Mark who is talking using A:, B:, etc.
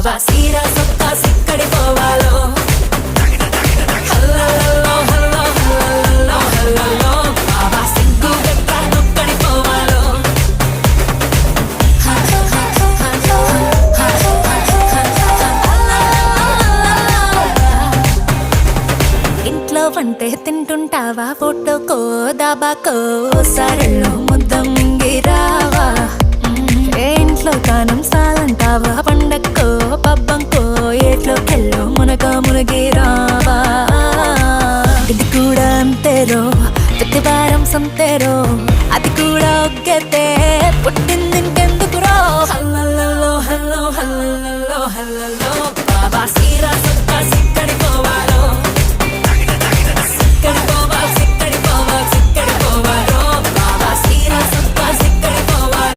A: బాబా సీరా సొక్కా సిక్కడి పోవాలో హల్లల్లో hello హల్లల్లో హల్లల్లో బాబా సిగ్గు గట్ట నొక్కడి పోవాలో ఇంట్లో వంటే తింటుంటావా ఫోటోకో దాబాకో సరళో ముద్ద మింగిరావా